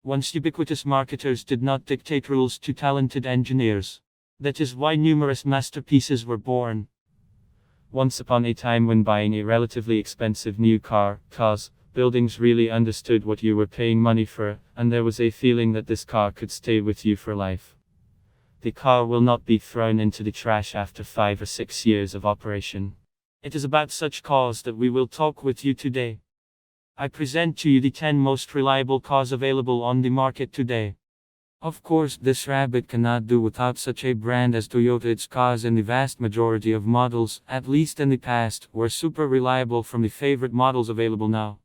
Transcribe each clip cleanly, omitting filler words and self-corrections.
Once ubiquitous marketers did not dictate rules to talented engineers. That is why numerous masterpieces were born. Once upon a time, when buying a relatively expensive new car, buildings really understood what you were paying money for, and there was a feeling that this car could stay with you for life. The car will not be thrown into the trash after 5 or 6 years of operation. It is about such cars that we will talk with you today. I present to you the 10 most reliable cars available on the market today. Of course, this rabbit cannot do without such a brand as Toyota. Its cars in the vast majority of models, at least in the past, were super reliable from the favorite models available now.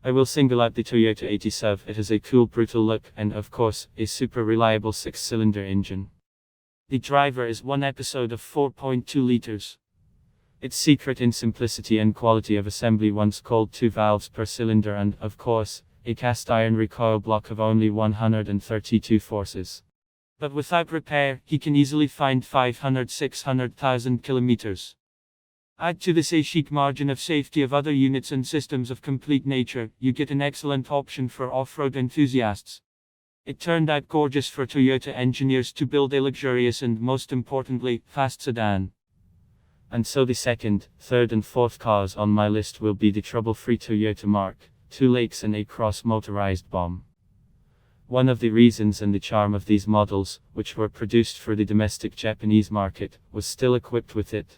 I will single out the Toyota 87. It has a cool, brutal look, and of course, a super reliable 6-cylinder engine. The driver is one episode of 4.2 liters. Its secret in simplicity and quality of assembly, once called 2 valves per cylinder, and, of course, a cast iron recoil block of only 132 forces. But without repair, he can easily find 500-600,000 kilometers. Add to this a chic margin of safety of other units and systems of complete nature, you get an excellent option for off-road enthusiasts. It turned out gorgeous for Toyota engineers to build a luxurious and, most importantly, fast sedan. And so the second, third and fourth cars on my list will be the trouble-free Toyota Mark, 2 Lakes and a cross-motorized bomb. One of the reasons and the charm of these models, which were produced for the domestic Japanese market, was still equipped with it.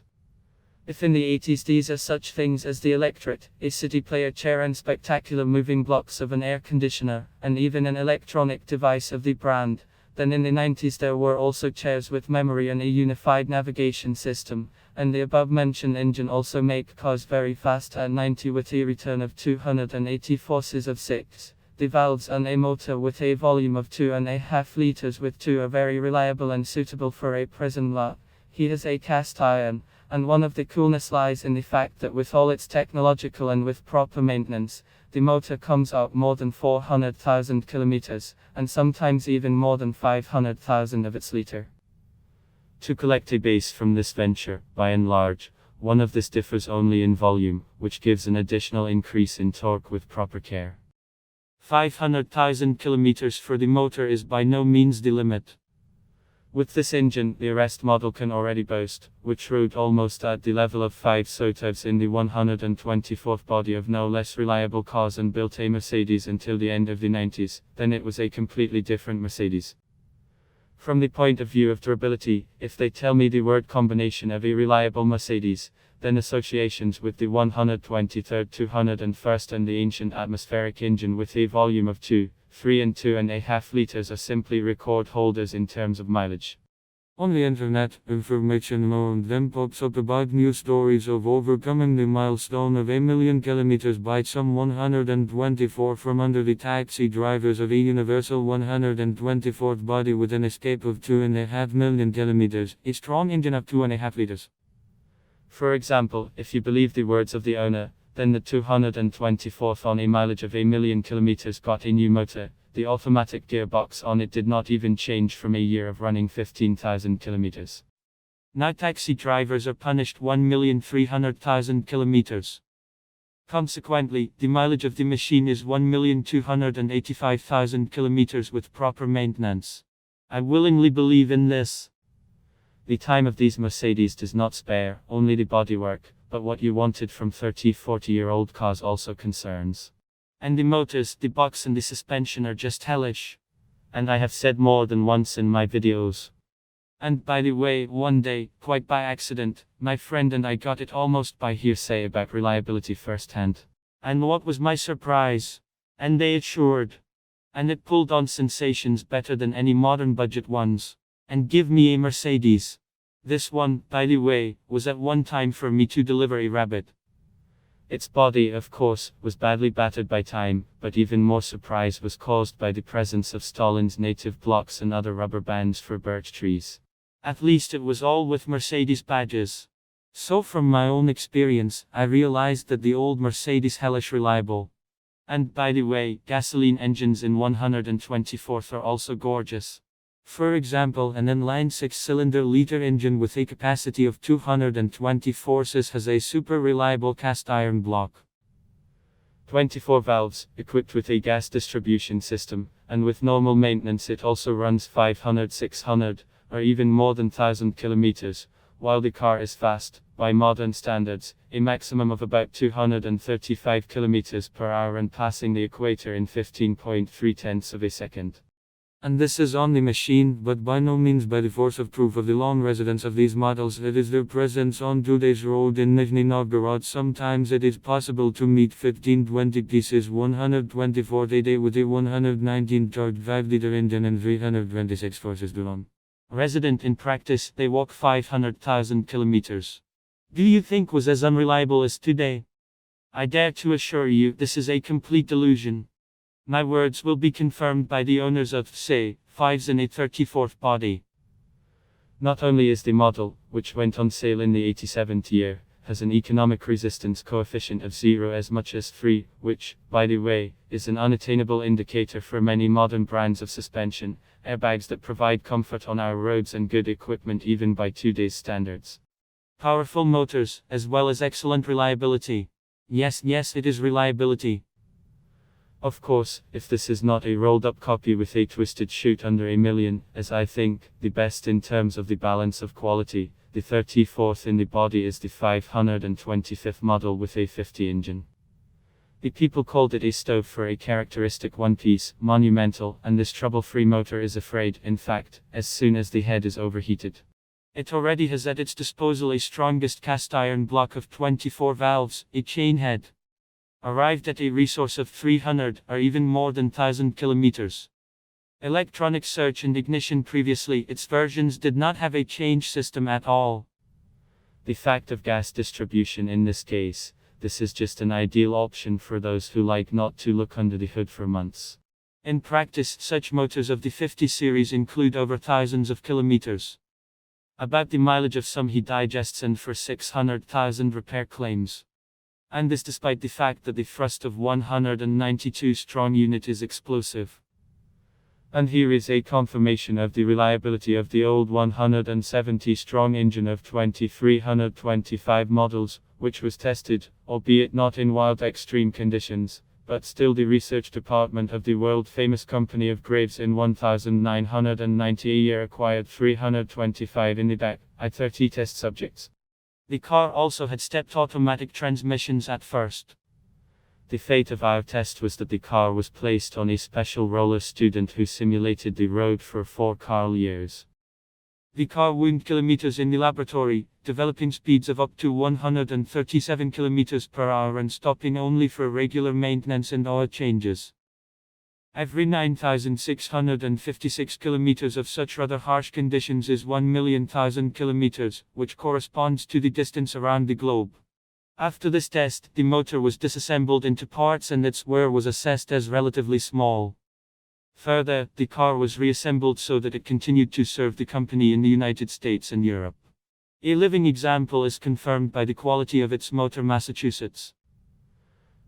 If in the 80s these are such things as the electric, a CD player chair and spectacular moving blocks of an air conditioner, and even an electronic device of the brand, then in the 90s there were also chairs with memory and a unified navigation system, and the above-mentioned engine also make cars very fast at 90 with a return of 280 forces of 6. The valves and a motor with a volume of 2.5 liters with 2 are very reliable and suitable for a prison lot. He has a cast iron, and one of the coolness lies in the fact that with all its technological and with proper maintenance, the motor comes out more than 400,000 kilometers, and sometimes even more than 500,000 of its liter. To collect a base from this venture, by and large, one of this differs only in volume, which gives an additional increase in torque with proper care. 500,000 kilometers for the motor is by no means the limit. With this engine, the Arrest model can already boast, which rode almost at the level of 5 Sotovs in the 124th body of no less reliable cars and built a Mercedes until the end of the 90s, then it was a completely different Mercedes. From the point of view of durability, if they tell me the word combination of a reliable Mercedes, then associations with the 123rd 201st and the ancient atmospheric engine with a volume of 2, 3 and 2.5 liters are simply record holders in terms of mileage. On the internet, information now and then pops up about new stories of overcoming the milestone of 1,000,000 kilometers by some 124 from under the taxi drivers of a universal 124th body with an escape of 2.5 million kilometers, a strong engine of 2.5 liters. For example, if you believe the words of the owner, then the 224th on a mileage of 1,000,000 kilometers got a new motor. The automatic gearbox on it did not even change from a year of running 15,000 kilometers. Now taxi drivers are punished 1,300,000 kilometers. Consequently, the mileage of the machine is 1,285,000 kilometers with proper maintenance. I willingly believe in this. The time of these Mercedes does not spare, only the bodywork, but what you wanted from 30-40-year-old cars also concerns. And the motors, the box and the suspension are just hellish. And I have said more than once in my videos. And by the way, one day, quite by accident, my friend and I got it almost by hearsay about reliability firsthand. And what was my surprise? And they assured. And it pulled on sensations better than any modern budget ones. And give me a Mercedes. This one, by the way, was at one time for me to deliver a rabbit. Its body, of course, was badly battered by time, but even more surprise was caused by the presence of Stalin's native blocks and other rubber bands for birch trees. At least it was all with Mercedes badges. So from my own experience, I realized that the old Mercedes hellish reliable. And by the way, gasoline engines in 124th are also gorgeous. For example, an inline 6-cylinder liter engine with a capacity of 220 forces has a super reliable cast iron block. 24 valves, equipped with a gas distribution system, and with normal maintenance it also runs 500, 600, or even more than 1000 kilometers, while the car is fast, by modern standards, a maximum of about 235 kilometers per hour and passing the equator in 15.3 tenths of a second. And this is on the machine, but by no means by the force of proof of the long residence of these models. It is their presence on today's road in Nizhny Novgorod. Sometimes it is possible to meet 1520 pieces 124 a day with a 119 charged 5-liter engine and 326 horses to Resident in practice, they walk 500,000 kilometers. Do you think was as unreliable as today? I dare to assure you this is a complete delusion. My words will be confirmed by the owners of, say, 5s in a 34th body. Not only is the model, which went on sale in the 87th year, has an economic resistance coefficient of 0 as much as 3, which, by the way, is an unattainable indicator for many modern brands of suspension, airbags that provide comfort on our roads and good equipment even by today's standards. Powerful motors, as well as excellent reliability. Yes, it is reliability. Of course, if this is not a rolled-up copy with a twisted chute under $1 million, as I think, the best in terms of the balance of quality, the 34th in the body is the 525th model with a 50 engine. The people called it a stove for a characteristic one-piece, monumental, and this trouble-free motor is afraid, in fact, as soon as the head is overheated. It already has at its disposal a strongest cast iron block of 24 valves, a chain head. Arrived at a resource of 300, or even more than 1000 kilometers. Electronic search and ignition. Previously, its versions did not have a change system at all. The fact of gas distribution in this case, this is just an ideal option for those who like not to look under the hood for months. In practice, such motors of the 50 series include over thousands of kilometers. About the mileage of some he digests and for 600,000 repair claims. And this despite the fact that the thrust of 192 strong unit is explosive. And here is a confirmation of the reliability of the old 170 strong engine of 2325 models, which was tested, albeit not in wild extreme conditions, but still the research department of the world-famous company of Graves in 1990 a year acquired 325 in the back, I-30 test subjects. The car also had stepped automatic transmissions at first. The fate of our test was that the car was placed on a special roller student who simulated the road for 4 car years. The car wound kilometers in the laboratory, developing speeds of up to 137 kilometers per hour and stopping only for regular maintenance and oil changes. Every 9,656 kilometers of such rather harsh conditions is 1,000,000 kilometers, which corresponds to the distance around the globe. After this test, the motor was disassembled into parts and its wear was assessed as relatively small. Further, the car was reassembled so that it continued to serve the company in the United States and Europe. A living example is confirmed by the quality of its motor. Massachusetts.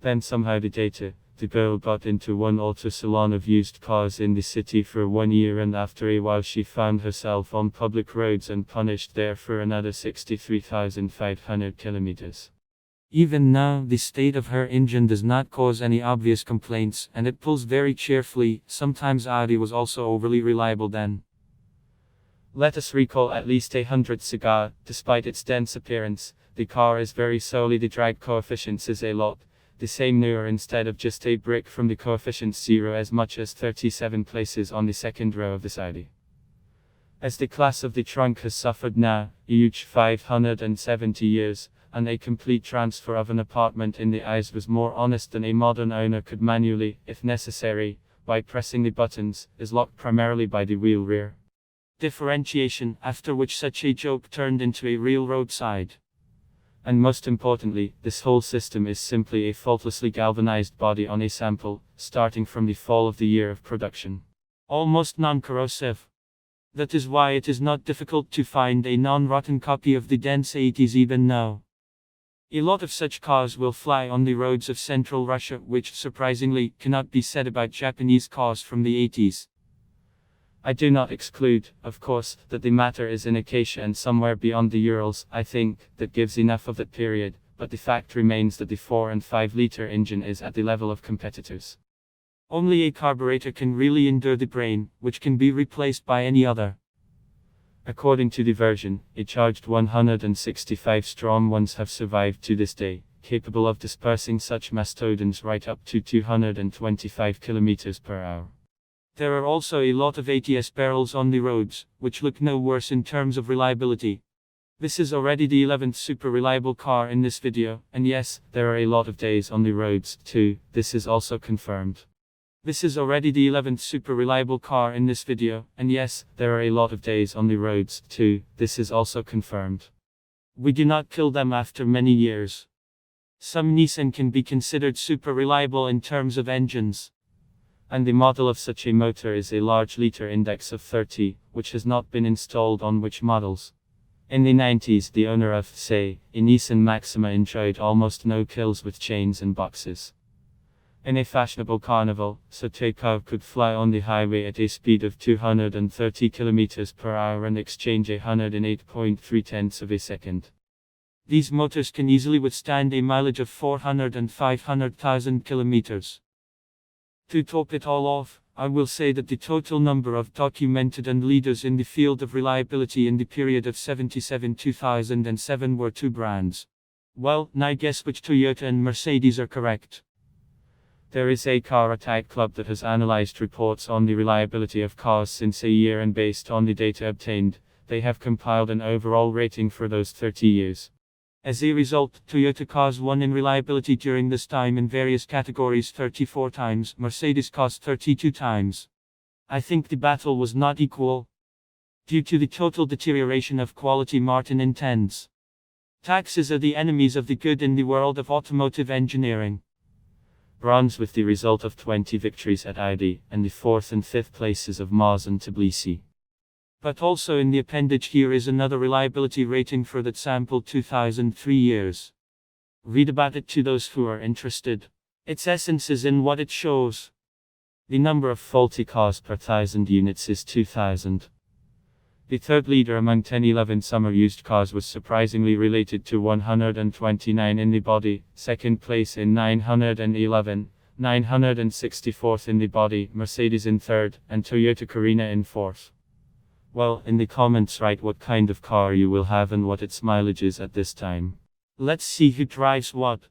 Then somehow the girl got into one auto salon of used cars in the city for 1 year, and after a while she found herself on public roads and punished there for another 63,500 kilometers. Even now, the state of her engine does not cause any obvious complaints, and it pulls very cheerfully. Sometimes Audi was also overly reliable then. Let us recall at least 100 cigar. Despite its dense appearance, the car is very solely the drag coefficient is a lot. The same newer instead of just a brick from the coefficient 0 as much as 37 places on the second row of this Audi. As the class of the trunk has suffered now, a huge 570 years, and a complete transfer of an apartment in the eyes was more honest than a modern owner could manually, if necessary, by pressing the buttons, is locked primarily by the wheel rear differentiation, after which such a joke turned into a real roadside. And most importantly, this whole system is simply a faultlessly galvanized body on a sample, starting from the fall of the year of production. Almost non-corrosive. That is why it is not difficult to find a non-rotten copy of the dense 80s even now. A lot of such cars will fly on the roads of central Russia, which, surprisingly, cannot be said about Japanese cars from the 80s. I do not exclude, of course, that the matter is in Acacia and somewhere beyond the Urals. I think that gives enough of that period, but the fact remains that the 4 and 5 liter engine is at the level of competitors. Only a carburetor can really endure the brain, which can be replaced by any other. According to the version, a charged 165 strong ones have survived to this day, capable of dispersing such mastodons right up to 225 km per hour. There are also a lot of ATS barrels on the roads, which look no worse in terms of reliability. This is already the 11th super reliable car in this video, and yes, there are a lot of days on the roads too, this is also confirmed. This is already the 11th super reliable car in this video, and yes, there are a lot of days on the roads too, this is also confirmed. We do not kill them after many years. Some Nissan can be considered super reliable in terms of engines. And the model of such a motor is a large liter index of 30, which has not been installed on which models. In the 90s, the owner of, say, a Nissan Maxima enjoyed almost no kills with chains and boxes. In a fashionable carnival, Sotekov could fly on the highway at a speed of 230 km per hour and exchange 108.3 tenths of a second. These motors can easily withstand a mileage of 400 and 500,000 kilometers. To top it all off, I will say that the total number of documented and leaders in the field of reliability in the period of 77-2007 were 2 brands. Well, now guess which Toyota and Mercedes are correct. There is a car attack club that has analyzed reports on the reliability of cars since a year, and based on the data obtained, they have compiled an overall rating for those 30 years. As a result, Toyota cars won in reliability during this time in various categories 34 times, Mercedes cars 32 times. I think the battle was not equal. Due to the total deterioration of quality, Martin intends. Taxes are the enemies of the good in the world of automotive engineering. Bronze with the result of 20 victories at Audi, and the 4th and 5th places of Mars and Tbilisi. But also in the appendage here is another reliability rating for that sample 2003 years. Read about it to those who are interested. Its essence is in what it shows. The number of faulty cars per 1,000 units is 2,000. The 3rd leader among 1011 summer used cars was surprisingly related to 129 in the body, 2nd place in 911, 964th in the body, Mercedes in 3rd, and Toyota Carina in 4th. Well, in the comments write what kind of car you will have and what its mileage is at this time. Let's see who drives what.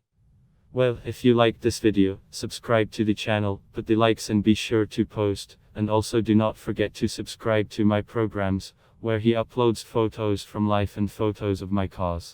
Well, if you liked this video, subscribe to the channel, put the likes and be sure to post, and also do not forget to subscribe to my programs, where he uploads photos from life and photos of my cars.